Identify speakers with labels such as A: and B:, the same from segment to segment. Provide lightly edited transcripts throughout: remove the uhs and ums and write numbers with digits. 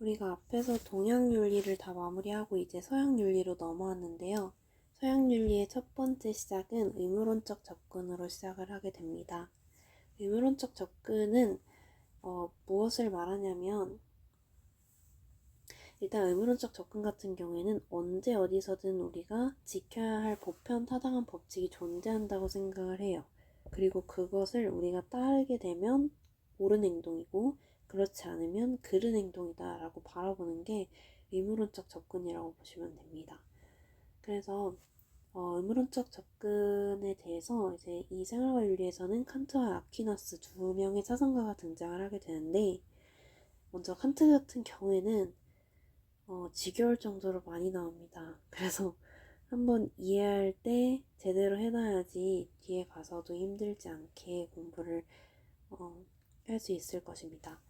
A: 우리가 앞에서 동양 윤리를 다 마무리하고 이제 서양 윤리로 넘어왔는데요. 서양 윤리의 첫 번째 시작은 의무론적 접근으로 시작을 하게 됩니다. 의무론적 접근은 무엇을 말하냐면 일단 의무론적 접근 같은 경우에는 언제 어디서든 우리가 지켜야 할 보편 타당한 법칙이 존재한다고 생각을 해요. 그리고 그것을 우리가 따르게 되면 옳은 행동이고 그렇지 않으면 그른 행동이다 라고 바라보는 게 의무론적 접근이라고 보시면 됩니다. 그래서 의무론적 접근에 대해서 이제 이 생활과 윤리에서는 칸트와 아퀴나스 두 명의 사상가가 등장을 하게 되는데 먼저 칸트 같은 경우에는 지겨울 정도로 많이 나옵니다. 그래서 한번 이해할 때 제대로 해놔야지 뒤에 가서도 힘들지 않게 공부를 할 수 있을 것입니다.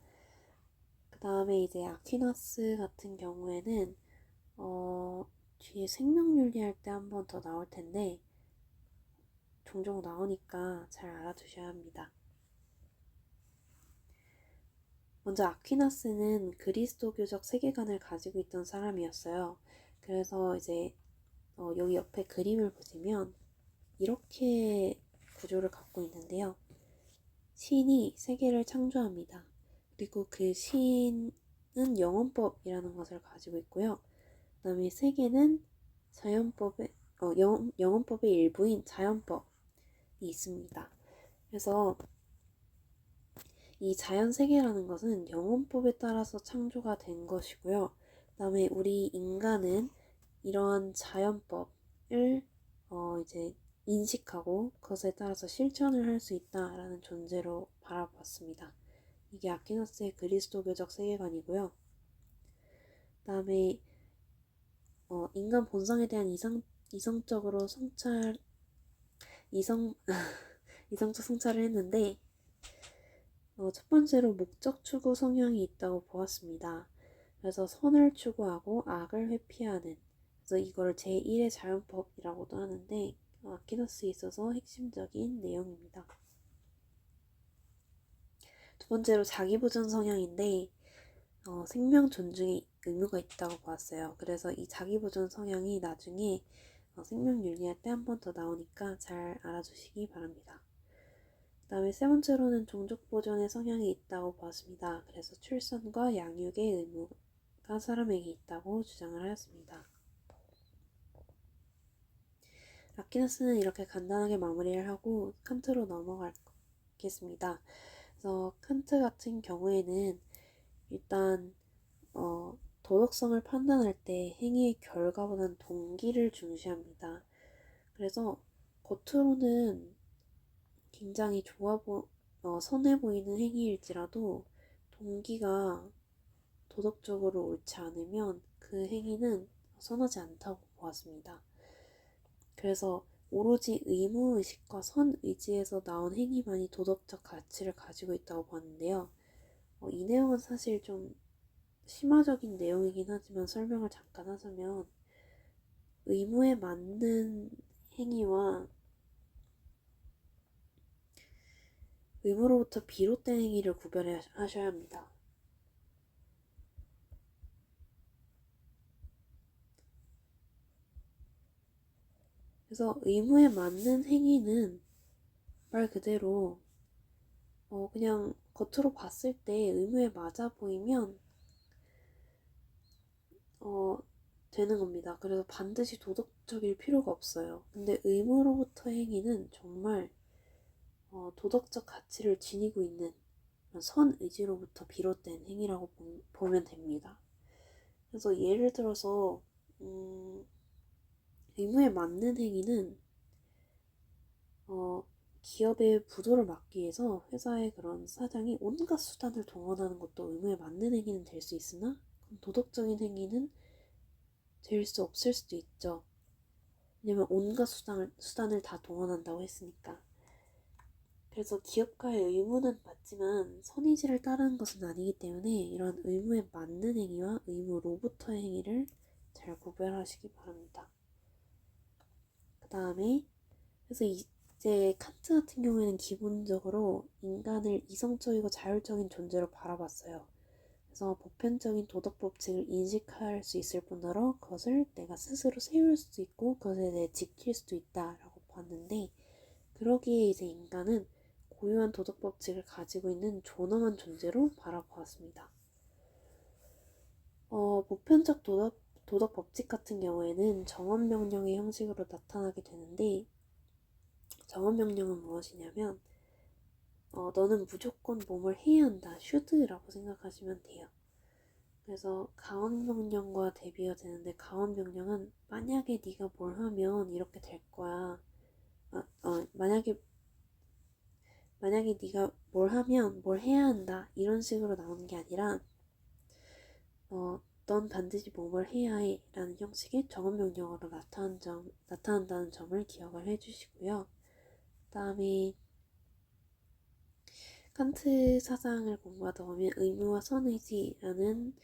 A: 그 다음에 이제 아퀴나스 같은 경우에는 뒤에 생명윤리 할 때 한 번 더 나올 텐데 종종 나오니까 잘 알아두셔야 합니다. 먼저 아퀴나스는 그리스도교적 세계관을 가지고 있던 사람이었어요. 그래서 이제 여기 옆에 그림을 보시면 이렇게 구조를 갖고 있는데요. 신이 세계를 창조합니다. 그리고 그 신은 영원법이라는 것을 가지고 있고요. 그 다음에 세계는 영원법의 일부인 자연법이 있습니다. 그래서 이 자연세계라는 것은 영원법에 따라서 창조가 된 것이고요. 그 다음에 우리 인간은 이러한 자연법을 이제 인식하고 그것에 따라서 실천을 할 수 있다라는 존재로 바라봤습니다. 이게 아퀴나스의 그리스도교적 세계관이고요. 그 다음에 인간 본성에 대한 이성적으로 이성적 성찰을 했는데 첫 번째로 목적 추구 성향이 있다고 보았습니다. 그래서 선을 추구하고 악을 회피하는, 그래서 이걸 제1의 자연법이라고도 하는데 아퀴나스에 있어서 핵심적인 내용입니다. 두 번째로 자기보전 성향인데 생명 존중의 의무가 있다고 보았어요. 그래서 이 자기보전 성향이 나중에 생명 윤리할 때 한 번 더 나오니까 잘 알아두시기 바랍니다. 그 다음에 세 번째로는 종족 보존의 성향이 있다고 보았습니다. 그래서 출산과 양육의 의무가 사람에게 있다고 주장을 하였습니다. 아퀴나스는 이렇게 간단하게 마무리를 하고 칸트로 넘어가겠습니다. 그래서 칸트 같은 경우에는 일단 도덕성을 판단할 때 행위의 결과보다는 동기를 중시합니다. 그래서 겉으로는 굉장히 선해 보이는 행위일지라도 동기가 도덕적으로 옳지 않으면 그 행위는 선하지 않다고 보았습니다. 그래서 오로지 의무의식과 선의지에서 나온 행위만이 도덕적 가치를 가지고 있다고 보았는데요. 이 내용은 사실 좀 심화적인 내용이긴 하지만 설명을 잠깐 하자면 의무에 맞는 행위와 의무로부터 비롯된 행위를 구별하셔야 합니다. 그래서 의무에 맞는 행위는 말 그대로 그냥 겉으로 봤을 때 의무에 맞아 보이면 되는 겁니다. 그래서 반드시 도덕적일 필요가 없어요. 근데 의무로부터 행위는 정말 도덕적 가치를 지니고 있는 선의지로부터 비롯된 행위라고 보면 됩니다. 그래서 예를 들어서 의무에 맞는 행위는 기업의 부도를 막기 위해서 회사의 그런 사장이 온갖 수단을 동원하는 것도 의무에 맞는 행위는 될 수 있으나 도덕적인 행위는 될 수 없을 수도 있죠. 왜냐면 온갖 수단을 다 동원한다고 했으니까. 그래서 기업가의 의무는 맞지만 선의지를 따르는 것은 아니기 때문에 이런 의무에 맞는 행위와 의무로부터의 행위를 잘 구별하시기 바랍니다. 그 다음에 그래서 이제 칸트 같은 경우에는 기본적으로 인간을 이성적이고 자율적인 존재로 바라봤어요. 그래서 보편적인 도덕 법칙을 인식할 수 있을 뿐더러 그것을 내가 스스로 세울 수도 있고 그것에 대해 지킬 수도 있다라고 봤는데, 그러기에 이제 인간은 고유한 도덕 법칙을 가지고 있는 존엄한 존재로 바라보았습니다. 보편적 도덕 법칙 같은 경우에는 정언명령의 형식으로 나타나게 되는데, 정언명령은 무엇이냐면 너는 무조건 뭐뭘 해야 한다, 슈드라고 생각하시면 돼요. 그래서 가언명령과 대비가 되는데, 가언명령은 만약에 네가 뭘 하면 이렇게 될 거야. 만약에 네가 뭘 하면 뭘 해야 한다, 이런 식으로 나오는 게 아니라 넌 반드시 뭐뭘 해야 해 라는 형식의 정언명령어로 나타난다는 점을 기억을 해주시고요. 그 다음에 칸트 사상을 공부하다 보면 의무와 선의지라는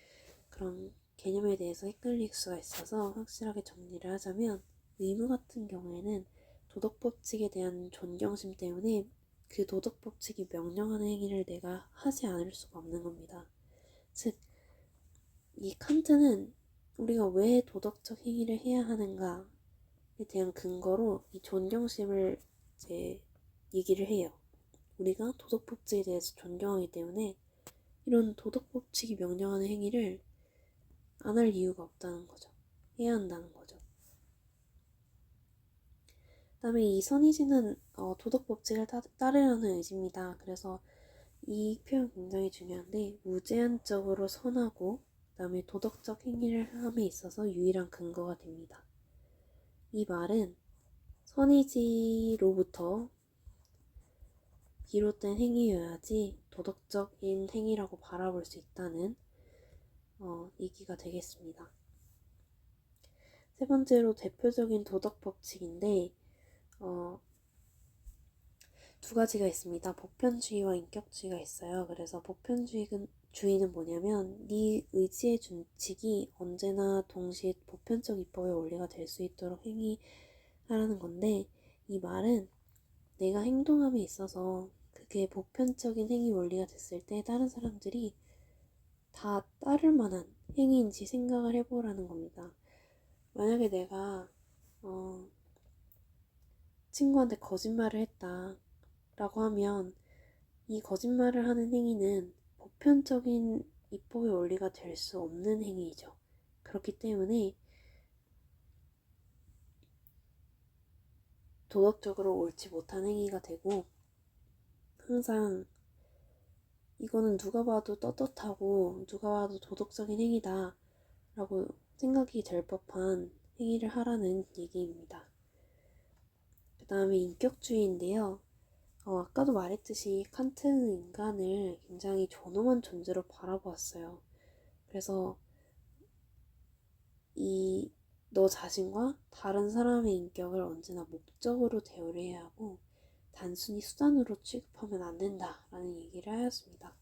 A: 그런 개념에 대해서 헷갈릴 수가 있어서 확실하게 정리를 하자면, 의무 같은 경우에는 도덕법칙에 대한 존경심 때문에 그 도덕법칙이 명령하는 행위를 내가 하지 않을 수가 없는 겁니다. 즉, 이 칸트는 우리가 왜 도덕적 행위를 해야 하는가에 대한 근거로 이 존경심을 이제 얘기를 해요. 우리가 도덕법칙에 대해서 존경하기 때문에 이런 도덕법칙이 명령하는 행위를 안 할 이유가 없다는 거죠. 해야 한다는 거죠. 그 다음에 이 선의지는 도덕법칙을 따르려는 의지입니다. 그래서 이 표현 굉장히 중요한데, 무제한적으로 선하고 그 다음에 도덕적 행위를 함에 있어서 유일한 근거가 됩니다. 이 말은 선의지로부터 비롯된 행위여야지 도덕적인 행위라고 바라볼 수 있다는 얘기가 되겠습니다. 세 번째로 대표적인 도덕 법칙인데 두 가지가 있습니다. 보편주의와 인격주의가 있어요. 그래서 보편주의는 뭐냐면 네 의지의 준칙이 언제나 동시에 보편적 입법의 원리가 될 수 있도록 행위하라는 건데, 이 말은 내가 행동함에 있어서 그게 보편적인 행위 원리가 됐을 때 다른 사람들이 다 따를 만한 행위인지 생각을 해보라는 겁니다. 만약에 내가 친구한테 거짓말을 했다 라고 하면 이 거짓말을 하는 행위는 보편적인 입법의 원리가 될 수 없는 행위이죠. 그렇기 때문에 도덕적으로 옳지 못한 행위가 되고, 항상 이거는 누가 봐도 떳떳하고 누가 봐도 도덕적인 행위다 라고 생각이 될 법한 행위를 하라는 얘기입니다. 그 다음에 인격주의인데요. 아까도 말했듯이 칸트는 인간을 굉장히 존엄한 존재로 바라보았어요. 그래서 너 자신과 다른 사람의 인격을 언제나 목적으로 대우를 해야 하고 단순히 수단으로 취급하면 안 된다라는 얘기를 하였습니다.